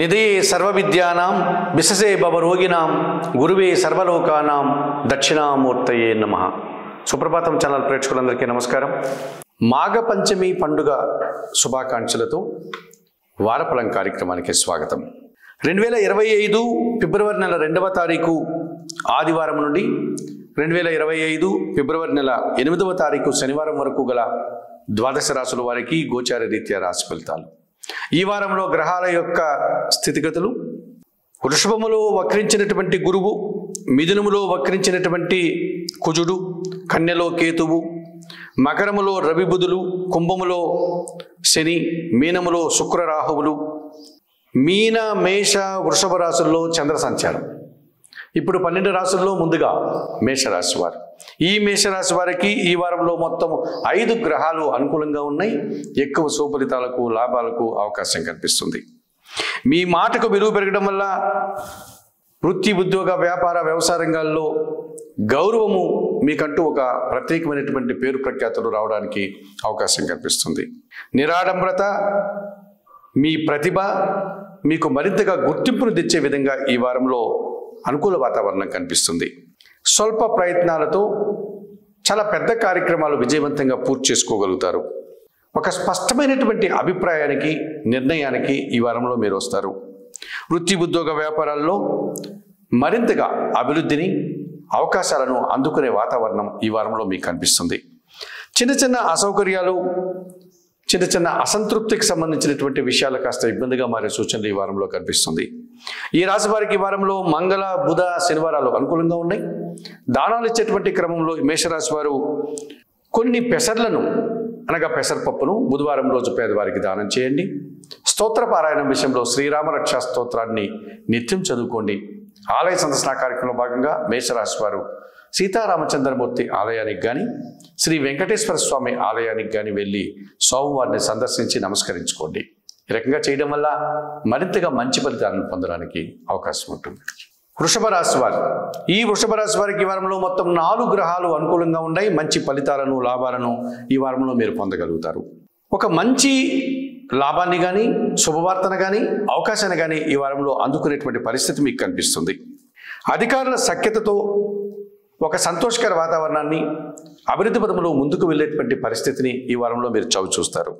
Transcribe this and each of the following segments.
నిధే సర్వవిద్యానాం విశసే భవరోగినాం గురువే సర్వలోకానాం దక్షిణామూర్తయే నమః. సుప్రభాతం ఛానల్ ప్రేక్షకులందరికీ నమస్కారం. మాఘ పంచమి పండుగ శుభాకాంక్షలతో వారఫలం కార్యక్రమానికి స్వాగతం. 2025 ఫిబ్రవరి నెల 2వ తారీఖు ఆదివారం నుండి 2025 ఫిబ్రవరి నెల 8వ తారీఖు శనివారం వరకు గల ద్వాదశ రాశుల వారికి గోచార రీత్యా రాశి ఫలితాలు. ఈ వారంలో గ్రహాల యొక్క స్థితిగతులు: వృషభములో వక్రించినటువంటి గురువు, మిథునములో వక్రించినటువంటి కుజుడు, కన్యలో కేతువు, మకరములో రవి బుధులు, కుంభములో శని, మీనములో శుక్ర రాహువులు, మీన మేష వృషభ రాశుల్లో చంద్ర సంచారం. ఇప్పుడు 12 రాశుల్లో ముందుగా మేషరాశి వారు. ఈ మేషరాశి వారికి ఈ వారంలో మొత్తం 5 గ్రహాలు అనుకూలంగా ఉన్నాయి. ఎక్కువ సుఫలితాలకు లాభాలకు అవకాశం కనిపిస్తుంది. మీ మాటకు విలువ పెరగడం వల్ల వృత్తి, ఉద్యోగ, వ్యాపార, వ్యవసాయ రంగాల్లో గౌరవము మీకంటూ ఒక ప్రత్యేకమైనటువంటి పేరు ప్రఖ్యాతులు రావడానికి అవకాశం కనిపిస్తుంది. నిరాడంబరత, మీ ప్రతిభ మీకు మరింతగా గుర్తింపును తెచ్చే విధంగా ఈ వారంలో అనుకూల వాతావరణం కనిపిస్తుంది. స్వల్ప ప్రయత్నాలతో చాలా పెద్ద కార్యక్రమాలు విజయవంతంగా పూర్తి చేసుకోగలుగుతారు. ఒక స్పష్టమైనటువంటి అభిప్రాయానికి, నిర్ణయానికి ఈ వారంలో మీరు వస్తారు. వృత్తి, ఉద్యోగ, వ్యాపారాల్లో మరింతగా అభివృద్ధిని, అవకాశాలను అందుకునే వాతావరణం ఈ వారంలో మీకు కనిపిస్తుంది. చిన్న చిన్న అసౌకర్యాలు, చిన్న చిన్న అసంతృప్తికి సంబంధించినటువంటి విషయాలు కాస్త ఇబ్బందిగా మారే సూచనలు ఈ వారంలో కనిపిస్తుంది. ఈ రాశి వారికి ఈ వారంలో మంగళ, బుధ, శనివారాలు అనుకూలంగా ఉన్నాయి. దానాలు ఇచ్చేటువంటి క్రమంలో మేషరాశి వారు కొన్ని పెసర్లను, అనగా పెసరపప్పును బుధవారం రోజు పేదవారికి దానం చేయండి. స్తోత్ర పారాయణం విషయంలో శ్రీరామ రక్షా స్తోత్రాన్ని నిత్యం చదువుకోండి. ఆలయ సందర్శన కార్యక్రమంలో భాగంగా మేషరాశి వారు సీతారామచంద్రమూర్తి ఆలయానికి కానీ, శ్రీ వెంకటేశ్వర స్వామి ఆలయానికి కానీ వెళ్ళి స్వామివారిని సందర్శించి నమస్కరించుకోండి. ఈ రకంగా చేయడం వల్ల మరింతగా మంచి ఫలితాలను పొందడానికి అవకాశం ఉంటుంది. వృషభ రాశి వారు. ఈ వృషభ రాశి వారికి ఈ వారంలో మొత్తం 4 గ్రహాలు అనుకూలంగా ఉన్నాయి. మంచి ఫలితాలను, లాభాలను ఈ వారంలో మీరు పొందగలుగుతారు. ఒక మంచి లాభాన్ని కానీ, శుభవార్తను కానీ, అవకాశాన్ని కానీ ఈ వారంలో అందుకునేటువంటి పరిస్థితి మీకు కనిపిస్తుంది. అధికారుల సఖ్యతతో ఒక సంతోషకర వాతావరణాన్ని, అభివృద్ధి పదములో ముందుకు వెళ్ళేటువంటి పరిస్థితిని ఈ వారంలో మీరు చూస్తారు.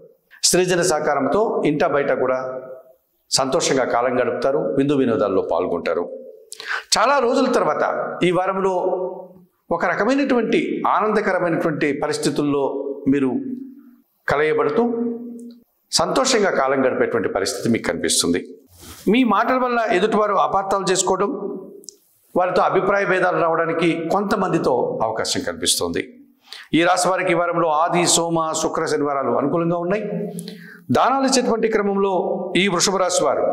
స్త్రీజన సహకారంతో ఇంట బయట కూడా సంతోషంగా కాలం గడుపుతారు. విందు వినోదాల్లో పాల్గొంటారు. చాలా రోజుల తర్వాత ఈ వారంలో ఒక రకమైనటువంటి ఆనందకరమైనటువంటి పరిస్థితుల్లో మీరు కలయబడుతూ సంతోషంగా కాలం గడిపేటువంటి పరిస్థితి మీకు కనిపిస్తుంది. మీ మాటల వల్ల ఎదుటివారు అపార్థాలు చేసుకోవడం, వారితో అభిప్రాయ భేదాలు రావడానికి కొంతమందితో అవకాశం కనిపిస్తుంది. ఈ రాశి వారికి ఈ వారంలో ఆది, సోమ, శుక్ర, శనివారాలు అనుకూలంగా ఉన్నాయి. దానాలు ఇచ్చేటువంటి క్రమంలో ఈ వృషభ రాశి వారు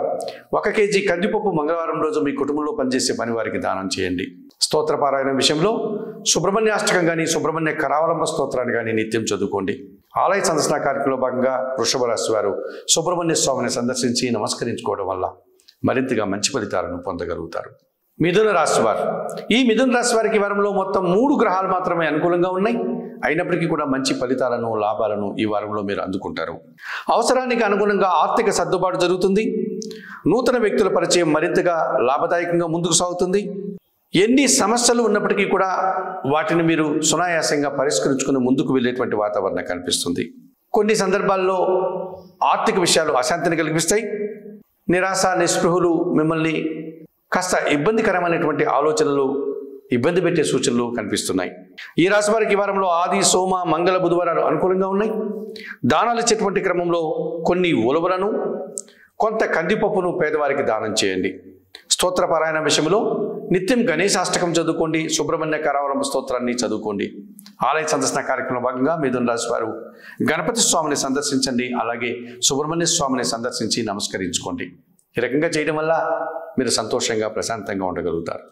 1 కేజీ కందిపప్పు మంగళవారం రోజు మీ కుటుంబంలో పనిచేసే పని వారికి దానం చేయండి. స్తోత్ర పారాయణం విషయంలో సుబ్రహ్మణ్యాష్టకం కానీ, సుబ్రహ్మణ్య కరావలంబ స్తోత్రాన్ని కానీ నిత్యం చదువుకోండి. ఆలయ సందర్శన కార్యక్రమంలో భాగంగా వృషభ రాశి వారు సుబ్రహ్మణ్య స్వామిని సందర్శించి నమస్కరించుకోవడం వల్ల మరింతగా మంచి ఫలితాలను పొందగలుగుతారు. మిథున రాశి వారు. ఈ మిథున రాశి వారికి ఈ వారంలో మొత్తం 3 గ్రహాలు మాత్రమే అనుకూలంగా ఉన్నాయి. అయినప్పటికీ కూడా మంచి ఫలితాలను, లాభాలను ఈ వారంలో మీరు అందుకుంటారు. అవసరానికి అనుగుణంగా ఆర్థిక సర్దుబాటు జరుగుతుంది. నూతన వ్యక్తుల పరిచయం మరింతగా లాభదాయకంగా ముందుకు సాగుతుంది. ఎన్ని సమస్యలు ఉన్నప్పటికీ కూడా వాటిని మీరు సునాయాసంగా పరిష్కరించుకుని ముందుకు వెళ్ళేటువంటి వాతావరణం కనిపిస్తుంది. కొన్ని సందర్భాల్లో ఆర్థిక విషయాలు అశాంతిని కలిగిస్తాయి. నిరాశ, నిస్పృహలు మిమ్మల్ని కాస్త ఇబ్బందికరమైనటువంటి ఆలోచనలు, ఇబ్బంది పెట్టే సూచనలు కనిపిస్తున్నాయి. ఈ రాశి వారికి ఈ వారంలో ఆది, సోమ, మంగళ, బుధవారాలు అనుకూలంగా ఉన్నాయి. దానాలు ఇచ్చేటువంటి క్రమంలో కొన్ని ఉలవలను, కొంత కందిపప్పును పేదవారికి దానం చేయండి. స్తోత్ర పారాయణ విషయంలో నిత్యం గణేశాష్టకం చదువుకోండి. సుబ్రహ్మణ్య కరావలంబ స్తోత్రాన్ని చదువుకోండి. ఆలయ సందర్శన కార్యక్రమంలో భాగంగా మిథున రాశి వారు గణపతి స్వామిని సందర్శించండి. అలాగే సుబ్రహ్మణ్య స్వామిని సందర్శించి నమస్కరించుకోండి. ఈ రకంగా చేయడం వల్ల మీరు సంతోషంగా, ప్రశాంతంగా ఉండగలుగుతారు.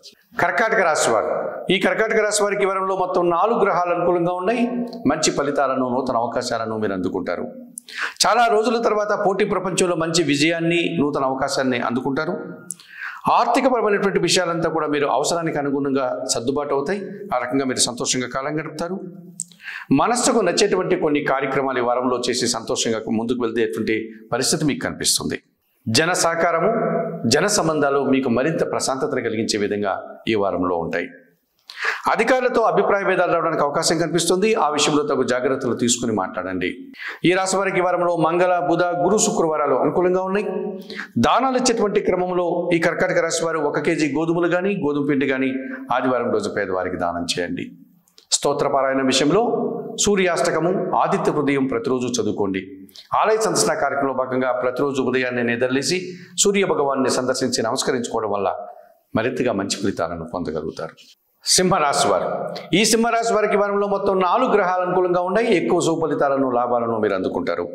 కర్కాటక రాశి వారు. ఈ కర్కాటక రాశి వారికి ఈ వారంలో మొత్తం 4 గ్రహాలు అనుకూలంగా ఉన్నాయి. మంచి ఫలితాలను, నూతన అవకాశాలను మీరు అందుకుంటారు. చాలా రోజుల తర్వాత పోటీ ప్రపంచంలో మంచి విజయాన్ని, నూతన అవకాశాన్ని అందుకుంటారు. ఆర్థికపరమైనటువంటి విషయాలంతా కూడా మీరు అవసరానికి అనుగుణంగా సర్దుబాటు అవుతాయి. ఆ రకంగా మీరు సంతోషంగా కాలం గడుపుతారు. మనస్సుకు నచ్చేటువంటి కొన్ని కార్యక్రమాలు ఈ వారంలో చేసి సంతోషంగా ముందుకు వెళ్తేటువంటి పరిస్థితి మీకు కనిపిస్తుంది. జన సహకారము, జన సంబంధాలు మీకు మరింత ప్రశాంతతను కలిగించే విధంగా ఈ వారంలో ఉంటాయి. అధికారులతో అభిప్రాయ భేదాలు రావడానికి అవకాశం కనిపిస్తుంది. ఆ విషయంలో తగు జాగ్రత్తలు తీసుకుని మాట్లాడండి. ఈ రాశి వారికి వారంలో మంగళ, బుధ, గురు, శుక్రవారాలు అనుకూలంగా ఉన్నాయి. దానాలు ఇచ్చేటువంటి క్రమంలో ఈ కర్కాటక రాశి వారు 1 కేజీ గోధుమలు కానీ గోధుమ పిండి కానీ ఆదివారం రోజు పేదవారికి దానం చేయండి. స్తోత్రపారాయణ విషయంలో సూర్యాష్టకము, ఆదిత్య హృదయం ప్రతిరోజు చదువుకోండి. ఆలయ సందర్శన కార్యక్రమంలో భాగంగా ప్రతిరోజు ఉదయాన్నే నిద్రలేసి సూర్య భగవాన్ని సందర్శించి నమస్కరించుకోవడం వల్ల మరింతగా మంచి ఫలితాలను పొందగలుగుతారు. సింహరాశి వారు, ఈ సింహరాశి వారికి వారంలో మొత్తం 4 గ్రహాలు అనుకూలంగా ఉన్నాయి. ఎక్కువ సుఫలితాలను, లాభాలను మీరు అందుకుంటారు.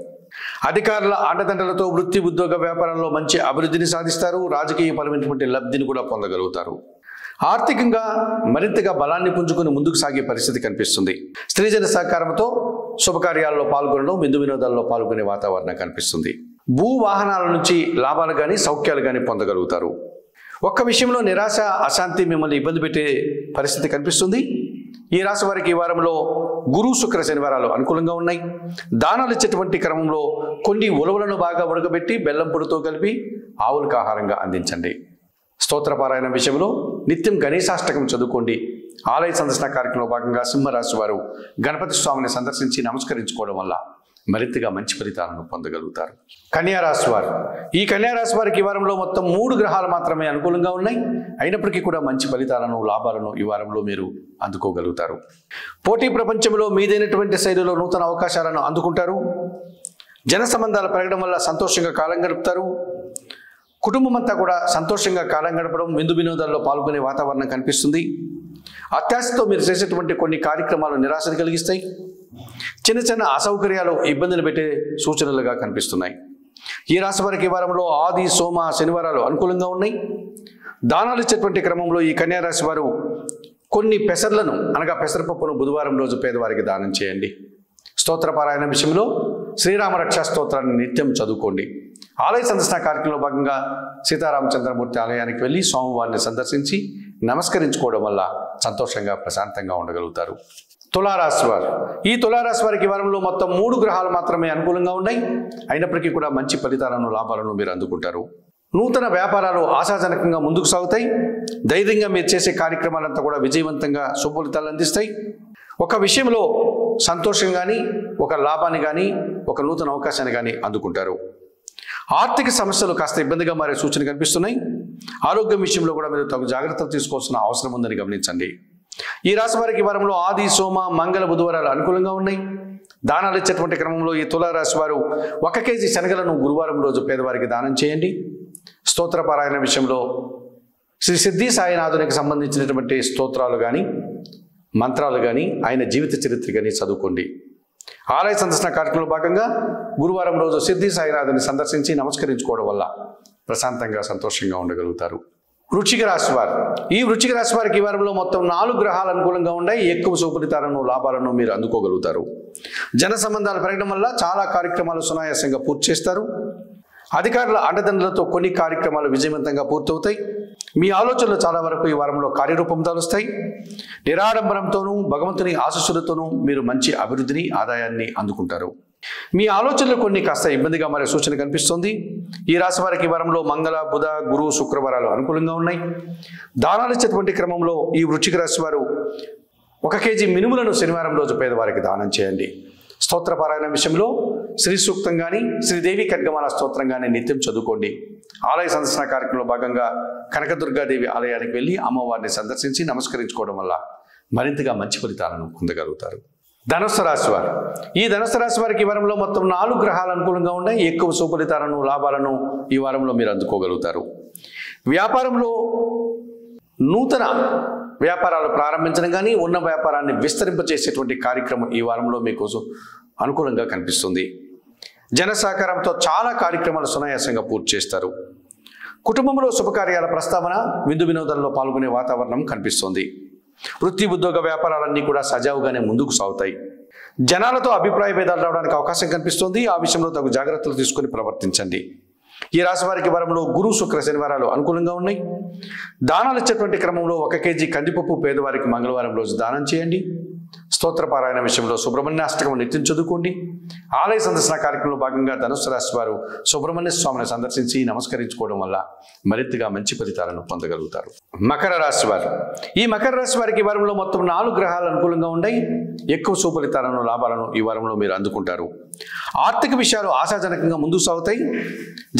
అధికారుల అండదండలతో వృత్తి, ఉద్యోగ, వ్యాపారంలో మంచి అభివృద్ధిని సాధిస్తారు. రాజకీయపరమైనటువంటి లబ్ధిని కూడా పొందగలుగుతారు. ఆర్థికంగా మరింతగా బలాన్ని పుంజుకుని ముందుకు సాగే పరిస్థితి కనిపిస్తుంది. స్త్రీజన సహకారంతో శుభకార్యాల్లో పాల్గొనడం, విందు వినోదాల్లో పాల్గొనే వాతావరణం కనిపిస్తుంది. భూ వాహనాల నుంచి లాభాలు కానీ సౌఖ్యాలు కానీ పొందగలుగుతారు. ఒక్క విషయంలో నిరాశ, అశాంతి మిమ్మల్ని ఇబ్బంది పెట్టే పరిస్థితి కనిపిస్తుంది. ఈ రాశి వారికి ఈ వారంలో గురు, శుక్ర, శనివారాలు అనుకూలంగా ఉన్నాయి. దానాలు ఇచ్చేటువంటి క్రమంలో కొన్ని ఉలవలను బాగా ఉడకబెట్టి బెల్లం పొడితో కలిపి ఆవులకు ఆహారంగా అందించండి. స్తోత్రపారాయణ విషయంలో నిత్యం గణేశాష్టకం చదువుకోండి. ఆలయ సందర్శన కార్యక్రమంలో భాగంగా సింహరాశి వారు గణపతి స్వామిని సందర్శించి నమస్కరించుకోవడం వల్ల మరింతగా మంచి ఫలితాలను పొందగలుగుతారు. కన్యారాశి వారు, ఈ కన్యారాశి వారికి ఈ వారంలో మొత్తం 3 గ్రహాలు మాత్రమే అనుకూలంగా ఉన్నాయి. అయినప్పటికీ కూడా మంచి ఫలితాలను, లాభాలను ఈ వారంలో మీరు అందుకోగలుగుతారు. పోటీ ప్రపంచంలో మీదైనటువంటి శైలిలో నూతన అవకాశాలను అందుకుంటారు. జన సంబంధాలు పెరగడం వల్ల సంతోషంగా కాలం గడుపుతారు. కుటుంబం అంతా కూడా సంతోషంగా కాలం గడపడం, విందు వినోదాల్లో పాల్గొనే వాతావరణం కనిపిస్తుంది. అత్యాశతో మీరు చేసేటువంటి కొన్ని కార్యక్రమాలు నిరాశను కలిగిస్తాయి. చిన్న చిన్న అసౌకర్యాలు ఇబ్బందులు పెట్టే సూచనలుగా కనిపిస్తున్నాయి. ఈ రాశి వారికి ఈ వారంలో ఆది, సోమ, శనివారాలు అనుకూలంగా ఉన్నాయి. దానాలు ఇచ్చేటువంటి క్రమంలో ఈ కన్యా రాశి వారు కొన్ని పెసర్లను, అనగా పెసరపప్పును బుధవారం రోజు పేదవారికి దానం చేయండి. స్తోత్రపారాయణ విషయంలో శ్రీరామ రక్షా స్తోత్రాన్ని నిత్యం చదువుకోండి. ఆలయ సందర్శన కార్యక్రమంలో భాగంగా సీతారామచంద్రమూర్తి ఆలయానికి వెళ్ళి స్వామివారిని సందర్శించి నమస్కరించుకోవడం వల్ల సంతోషంగా, ప్రశాంతంగా ఉండగలుగుతారు. తులారాశి వారు, ఈ తులారాశి వారికి వారంలో మొత్తం 3 గ్రహాలు మాత్రమే అనుకూలంగా ఉన్నాయి. అయినప్పటికీ కూడా మంచి ఫలితాలను, లాభాలను మీరు అందుకుంటారు. నూతన వ్యాపారాలు ఆశాజనకంగా ముందుకు సాగుతాయి. ధైర్యంగా మీరు చేసే కార్యక్రమాలంతా కూడా విజయవంతంగా శుభఫలితాలు అందిస్తాయి. ఒక విషయంలో సంతోషం కానీ, ఒక లాభాన్ని కానీ, ఒక నూతన అవకాశాన్ని కానీ అందుకుంటారు. ఆర్థిక సమస్యలు కాస్త ఇబ్బందిగా మారే సూచనలు కనిపిస్తున్నాయి. ఆరోగ్యం విషయంలో కూడా మీరు తగు జాగ్రత్తలు తీసుకోవాల్సిన అవసరం ఉందని గమనించండి. ఈ రాశి వారికి వారంలో ఆది, సోమ, మంగళ, బుధవారాలు అనుకూలంగా ఉన్నాయి. దానాలు ఇచ్చేటువంటి క్రమంలో ఈ తులారాశి వారు 1 కేజీ శనగలను గురువారం రోజు పేదవారికి దానం చేయండి. స్తోత్రపారాయణ విషయంలో శ్రీ సిద్ధి సాయినాథునికి సంబంధించినటువంటి స్తోత్రాలు కానీ, మంత్రాలు కానీ, ఆయన జీవిత చరిత్ర కానీ చదువుకోండి. ఆలయ సందర్శన కార్యక్రమంలో భాగంగా గురువారం రోజు సిద్ధి సాయినాథుని సందర్శించి నమస్కరించుకోవడం వల్ల ప్రశాంతంగా, సంతోషంగా ఉండగలుగుతారు. వృశ్చిక రాశి వారు, ఈ వృశ్చిక రాశి వారికి ఈ వారంలో మొత్తం 4 గ్రహాలు అనుకూలంగా ఉన్నాయి. ఎక్కువ సుఫలితాలను, లాభాలను మీరు అందుకోగలుగుతారు. జన సంబంధాలు పెరగడం వల్ల చాలా కార్యక్రమాలు సునాయాసంగా పూర్తి చేస్తారు. అధికారుల అండదండలతో కొన్ని కార్యక్రమాలు విజయవంతంగా పూర్తవుతాయి. మీ ఆలోచనలు చాలా వరకు ఈ వారంలో కార్యరూపం దాలుస్తాయి. నిరాడంబరంతోనూ, భగవంతుని ఆశీస్సులతోనూ మీరు మంచి అభివృద్ధిని, ఆదాయాన్ని అందుకుంటారు. మీ ఆలోచనలు కొన్ని కాస్త ఇబ్బందిగా మారే సూచన కనిపిస్తుంది. ఈ రాశి వారికి వారంలో మంగళ, బుధ, గురు, శుక్రవారాలు అనుకూలంగా ఉన్నాయి. దానాలు ఇచ్చేటువంటి క్రమంలో ఈ వృశ్చిక రాశి వారు 1 కేజీ మినుములను శనివారం రోజు పేదవారికి దానం చేయండి. స్తోత్రపారాయణ విషయంలో శ్రీ సూక్తం కానీ, శ్రీదేవి ఖడ్గమాల స్తోత్రం కానీ నిత్యం చదువుకోండి. ఆలయ సందర్శన కార్యక్రమంలో భాగంగా కనకదుర్గాదేవి ఆలయానికి వెళ్ళి అమ్మవారిని సందర్శించి నమస్కరించుకోవడం వల్ల మరింతగా మంచి ఫలితాలను పొందగలుగుతారు. ధనుస్సు రాశి వారు, ఈ ధనుస్సు రాశి వారికి ఈ వారంలో మొత్తం 4 గ్రహాలు అనుకూలంగా ఉన్నాయి. ఎక్కువ సుఫలితాలను, లాభాలను ఈ వారంలో మీరు అందుకోగలుగుతారు. వ్యాపారంలో నూతన వ్యాపారాలు ప్రారంభించడం కానీ, ఉన్న వ్యాపారాన్ని విస్తరింపచేసేటువంటి కార్యక్రమం ఈ వారంలో మీకు అనుకూలంగా కనిపిస్తుంది. జన సహకారంతో చాలా కార్యక్రమాలు సునాయాసంగా పూర్తి చేస్తారు. కుటుంబంలో శుభకార్యాల ప్రస్తావన, విందు వినోదాల్లో పాల్గొనే వాతావరణం కనిపిస్తుంది. వృత్తి, ఉద్యోగ, వ్యాపారాలన్నీ కూడా సజావుగానే ముందుకు సాగుతాయి. జనాలతో అభిప్రాయ భేదాలు రావడానికి అవకాశం కనిపిస్తుంది. ఆ విషయంలో తగు జాగ్రత్తలు తీసుకుని ప్రవర్తించండి. ఈ రాశి వారికి వారంలో గురు, శుక్ర, శనివారాలు అనుకూలంగా ఉన్నాయి. దానాలు ఇచ్చేటువంటి క్రమంలో 1 కేజీ కందిపప్పు పేదవారికి మంగళవారం రోజు దానం చేయండి. స్తోత్రపారాయణ విషయంలో సుబ్రహ్మణ్యాష్టకం నిత్యం చదువుకోండి. ఆలయ సందర్శన కార్యక్రమంలో భాగంగా ధనుస్సు రాశి వారు సుబ్రహ్మణ్య స్వామిని సందర్శించి నమస్కరించుకోవడం వల్ల మరింతగా మంచి ఫలితాలను పొందగలుగుతారు. మకర రాశి వారు, ఈ మకర రాశి వారికి ఈ వారంలో మొత్తం 4 గ్రహాలు అనుకూలంగా ఉన్నాయి. ఎక్కువ సుఫలితాలను లాభాలను ఈ వారంలో మీరు అందుకుంటారు. ఆర్థిక విషయాలు ఆశాజనకంగా ముందుకు సాగుతాయి.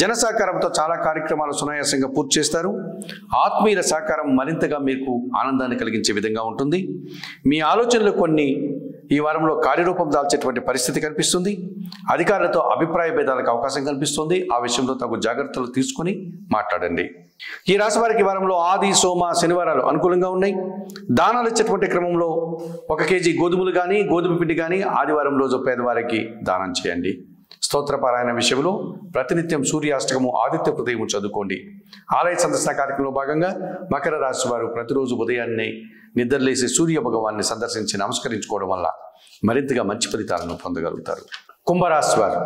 జన సహకారంతో చాలా కార్యక్రమాలు సునాయాసంగా పూర్తి చేస్తారు. ఆత్మీయుల సహకారం మరింతగా మీకు ఆనందాన్ని కలిగించే విధంగా ఉంటుంది. మీ ఆలోచనలు కొన్ని ఈ వారంలో కార్యరూపం దాల్చేటువంటి పరిస్థితి కనిపిస్తుంది. అధికారులతో అభిప్రాయ భేదాలకు అవకాశం కనిపిస్తుంది. ఆ విషయంలో తగు జాగ్రత్తలు తీసుకొని మాట్లాడండి. ఈ రాశి వారికి ఈ వారంలో ఆది, సోమ, శనివారాలు అనుకూలంగా ఉన్నాయి. దానాలు ఇచ్చేటువంటి క్రమంలో 1 కేజీ గోధుమలు కానీ గోధుమ పిండి కానీ ఆదివారం రోజు పేదవారికి దానం చేయండి. స్తోత్రపారాయణ విషయంలో ప్రతినిత్యం సూర్యాష్టకము, ఆదిత్య హృదయము చదువుకోండి. ఆలయ సందర్శన కార్యక్రమంలో భాగంగా మకర రాశి వారు ప్రతిరోజు ఉదయాన్నే నిద్రలేసి సూర్య భగవాన్ని సందర్శించి నమస్కరించుకోవడం వల్ల మరింతగా మంచి ఫలితాలను పొందగలుగుతారు. కుంభరాశి వారు,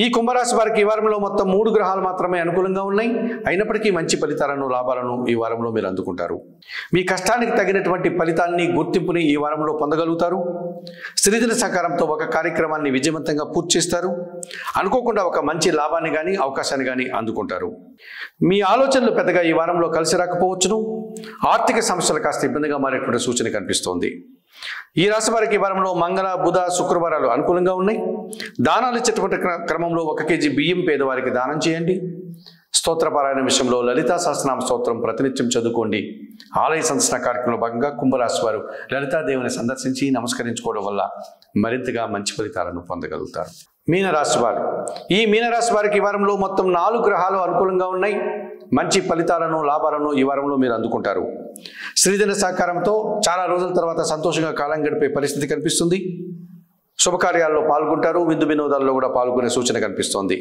ఈ కుంభరాశి వారికి ఈ వారంలో మొత్తం 3 గ్రహాలు మాత్రమే అనుకూలంగా ఉన్నాయి. అయినప్పటికీ మంచి ఫలితాలను, లాభాలను ఈ వారంలో మీరు అందుకుంటారు. మీ కష్టానికి తగినటువంటి ఫలితాన్ని, గుర్తింపుని ఈ వారంలో పొందగలుగుతారు. స్త్రీజన సహకారంతో ఒక కార్యక్రమాన్ని విజయవంతంగా పూర్తి చేస్తారు. అనుకోకుండా ఒక మంచి లాభాన్ని కానీ అవకాశాన్ని కానీ అందుకుంటారు. మీ ఆలోచనలు పెద్దగా ఈ వారంలో కలిసి రాకపోవచ్చును. ఆర్థిక సమస్యలు కాస్త ఇబ్బందిగా మారేటువంటి సూచన కనిపిస్తోంది. ఈ రాశి వారికి ఈ వారంలో మంగళ, బుధ, శుక్రవారాలు అనుకూలంగా ఉన్నాయి. దానాలు ఇచ్చేటువంటి క్రమంలో 1 కేజీ బియ్యం పేదవారికి దానం చేయండి. స్తోత్రపారాయణ విషయంలో లలితా సహస్రనామ స్తోత్రం ప్రతినిత్యం చదువుకోండి. ఆలయ సందర్శన కార్యక్రమంలో భాగంగా కుంభరాశి వారు లలితాదేవిని సందర్శించి నమస్కరించుకోవడం వల్ల మరింతగా మంచి ఫలితాలను పొందగలుగుతారు. మీనరాశి వారు, ఈ మీనరాశి వారికి ఈ వారంలో మొత్తం 4 గ్రహాలు అనుకూలంగా ఉన్నాయి. మంచి ఫలితాలను, లాభాలను ఈ వారంలో మీరు అందుకుంటారు. స్త్రీజన సహకారంతో చాలా రోజుల తర్వాత సంతోషంగా కాలం గడిపే పరిస్థితి కనిపిస్తుంది. శుభకార్యాల్లో పాల్గొంటారు. విందు వినోదాల్లో కూడా పాల్గొనే సూచన కనిపిస్తోంది.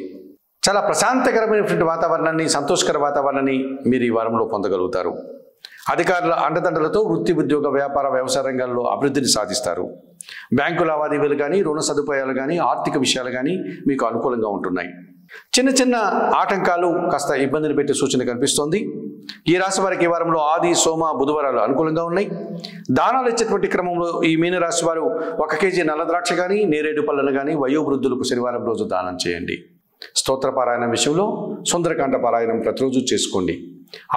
చాలా ప్రశాంతకరమైనటువంటి వాతావరణాన్ని, సంతోషకర వాతావరణాన్ని మీరు ఈ వారంలో పొందగలుగుతారు. అధికారుల అండదండలతో వృత్తి, ఉద్యోగ, వ్యాపార, వ్యవసాయ రంగాల్లో అభివృద్ధిని సాధిస్తారు. బ్యాంకు లావాదేవీలు కానీ, రుణ సదుపాయాలు కానీ, ఆర్థిక విషయాలు కానీ మీకు అనుకూలంగా ఉంటున్నాయి. చిన్న చిన్న ఆటంకాలు కాస్త ఇబ్బందిని పెట్టే సూచన కనిపిస్తోంది. ఈ రాశి వారికి ఈ వారంలో ఆది, సోమ, బుధవారాలు అనుకూలంగా ఉన్నాయి. దానాలు ఇచ్చేటువంటి క్రమంలో ఈ మీనరాశి వారు 1 కేజీ నల్ల ద్రాక్ష కానీ, నేరేడు పళ్ళను కానీ వయోవృద్ధులకు శనివారం రోజు దానం చేయండి. స్తోత్రపారాయణ విషయంలో సుందరకాండ పారాయణం ప్రతిరోజు చేసుకోండి.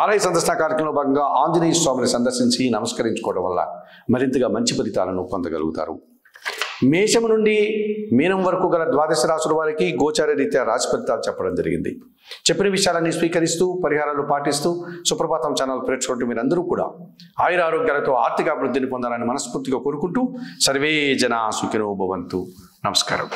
ఆలయ సందర్శన కార్యక్రమంలో భాగంగా ఆంజనేయ స్వామిని సందర్శించి నమస్కరించుకోవడం వల్ల మరింతగా మంచి ఫలితాలను పొందగలుగుతారు. మేషము నుండి మీనం వరకు గల 12 రాశుల వారికి గోచార రీత్యా రాశి ఫలితాలు చెప్పడం జరిగింది. చెప్పిన విషయాలన్నీ స్వీకరిస్తూ, పరిహారాలు పాటిస్తూ సుప్రభాతం ఛానల్ ప్రేక్షకులు మీరందరూ కూడా ఆయుర ఆరోగ్యాలతో ఆర్థిక అభివృద్ధిని పొందాలని మనస్ఫూర్తిగా కోరుకుంటూ సర్వే జనా సుఖినో భవంతు. నమస్కారం.